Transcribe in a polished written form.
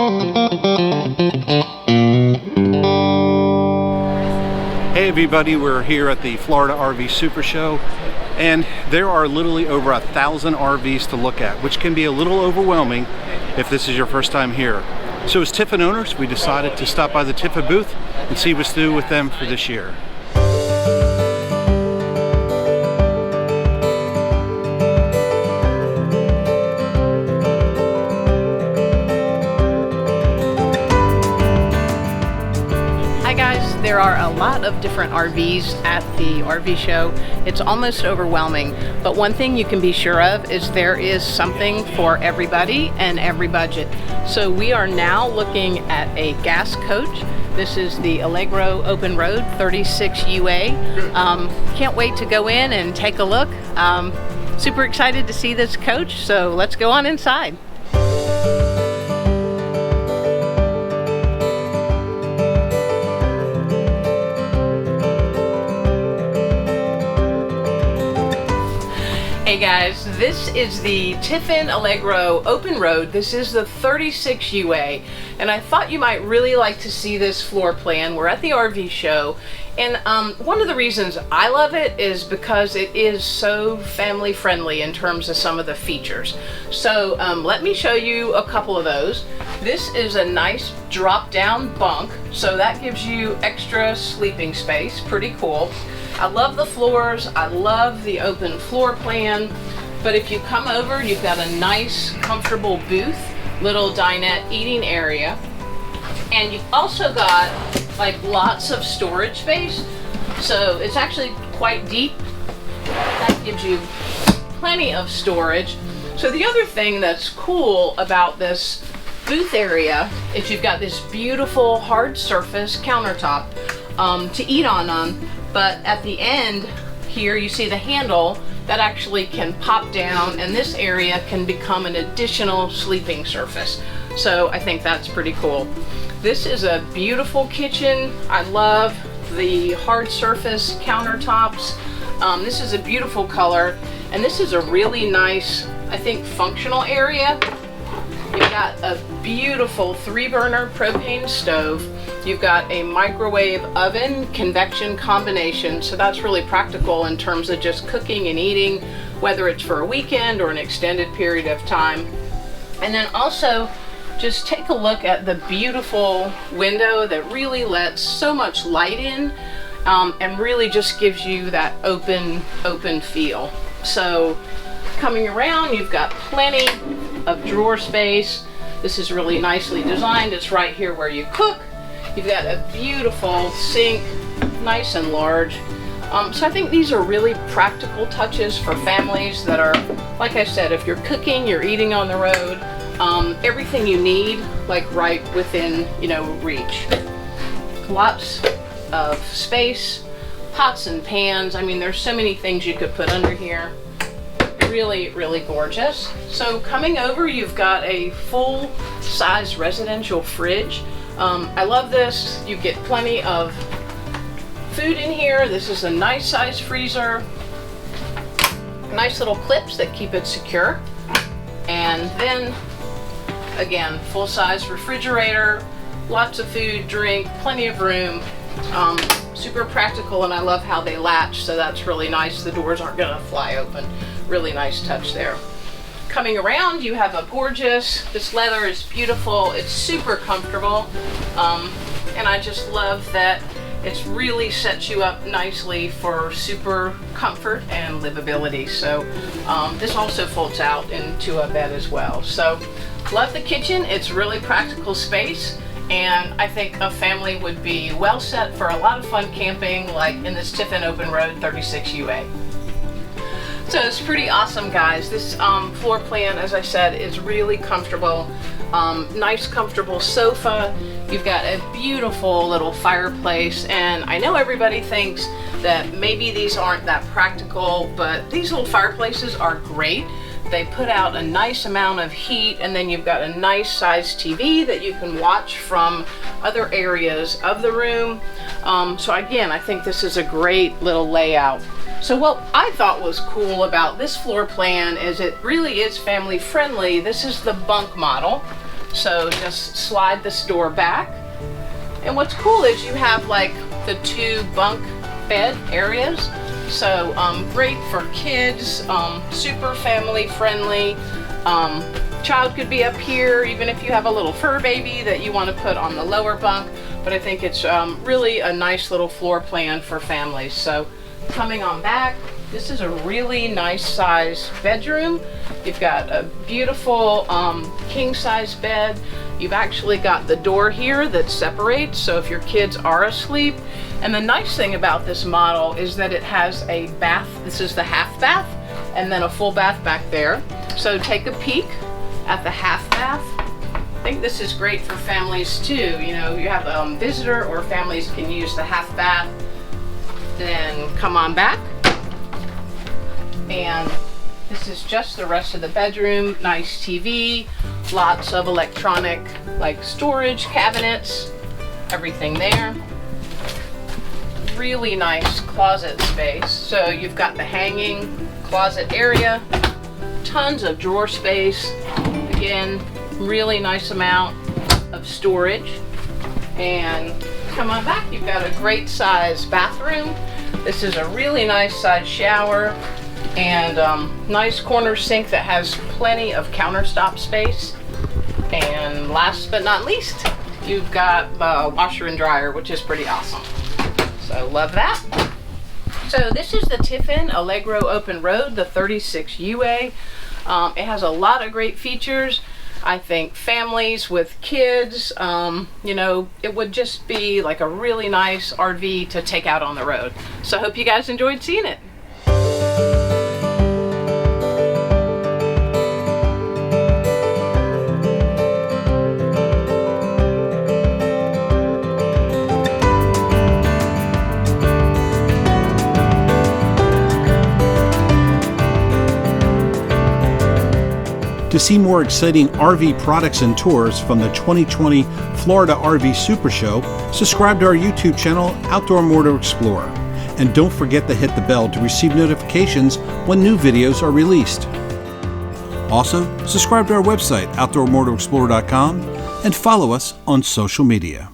Hey everybody, we're here at the Florida RV Supershow, and there are literally over 1,000 RVs to look at, which can be a little overwhelming if this is your first time here. So as Tiffin owners, we decided to stop by the Tiffin booth and see what's new with them for this year. There are a lot of different RVs at the RV show. It's almost overwhelming, but one thing you can be sure of is there is something for everybody and every budget. So we are now looking at a gas coach. This is the Allegro Open Road 36 UA. Can't wait to go in and take a look. Super excited to see this coach, so let's go on inside. Hey guys, this is the Tiffin Allegro Open Road. This is the 36 UA, and I thought you might really like to see this floor plan. We're at the RV show, and one of the reasons I love it is because it is so family friendly in terms of some of the features. So let me show you a couple of those. This is a nice drop down bunk, so that gives you extra sleeping space. Pretty cool. I love the floors, I love the open floor plan, but if you come over, you've got a nice, comfortable booth, little dinette eating area, and you've also got like lots of storage space, so it's actually quite deep. That gives you plenty of storage. So the other thing that's cool about this booth area is you've got this beautiful hard surface countertop to eat on. But at the end here you see the handle that actually can pop down, and this area can become an additional sleeping surface. So I think that's pretty cool. This is a beautiful kitchen. I love the hard surface countertops. This is a beautiful color, and this is a really nice, I think, functional area. You've got a beautiful 3-burner propane stove. You've got a microwave oven convection combination, so that's really practical in terms of just cooking and eating, whether it's for a weekend or an extended period of time. And then also just take a look at the beautiful window that really lets so much light in, and really just gives you that open feel. So coming around, you've got plenty of drawer space. This is really nicely designed. It's right here where you cook. You've got a beautiful sink, nice and large. So I think these are really practical touches for families that are, like I said, if you're cooking, you're eating on the road, everything you need, like right within, reach. Lots of space, pots and pans. I mean, there's so many things you could put under here. Really, really gorgeous. So coming over, you've got a full-size residential fridge. I love this. You get plenty of food in here. This is a nice size freezer. Nice little clips that keep it secure. And then, again, full-size refrigerator, lots of food, drink, plenty of room. Super practical, and I love how they latch, so that's really nice. The doors aren't gonna fly open. Really nice touch there. Coming around, you have a gorgeous, this leather is beautiful, it's super comfortable, and I just love that it's really sets you up nicely for super comfort and livability. So this also folds out into a bed as well. So love the kitchen, it's really practical space, and I think a family would be well set for a lot of fun camping, like in this Tiffin Open Road 36 UA. So it's pretty awesome, guys. This floor plan, as I said, is really comfortable. Nice, comfortable sofa. You've got a beautiful little fireplace, and I know everybody thinks that maybe these aren't that practical, but these little fireplaces are great. They put out a nice amount of heat, and then you've got a nice sized TV that you can watch from other areas of the room. So again, I think this is a great little layout. So what I thought was cool about this floor plan is it really is family friendly. This is the bunk model. So just slide this door back. And what's cool is you have like the 2 bunk bed areas. So great for kids, super family friendly. Child could be up here, even if you have a little fur baby that you want to put on the lower bunk. But I think it's really a nice little floor plan for families. So coming on back, this is a really nice size bedroom. You've got a beautiful king size bed. You've actually got the door here that separates, so if your kids are asleep. And the nice thing about this model is that it has a bath. This is the half bath, and then a full bath back there. So take a peek at the half bath. I think this is great for families too. You know, you have a visitor or families can use the half bath. Then come on back. And this is just the rest of the bedroom. Nice TV, lots of electronic like storage cabinets, everything there. Really nice closet space. So you've got the hanging closet area, tons of drawer space. Again, really nice amount of storage. And come on back, you've got a great size bathroom. This is a really nice size shower and nice corner sink that has plenty of countertop space. And last but not least, you've got a washer and dryer, which is pretty awesome. So love that. So this is the Tiffin Allegro Open Road, the 36 UA. It has a lot of great features. I think families with kids, you know, it would just be like a really nice RV to take out on the road. So I hope you guys enjoyed seeing it. To see more exciting RV products and tours from the 2020 Florida RV Supershow, subscribe to our YouTube channel, Outdoor Motor Explorer. And don't forget to hit the bell to receive notifications when new videos are released. Also, subscribe to our website, outdoormotorexplorer.com, and follow us on social media.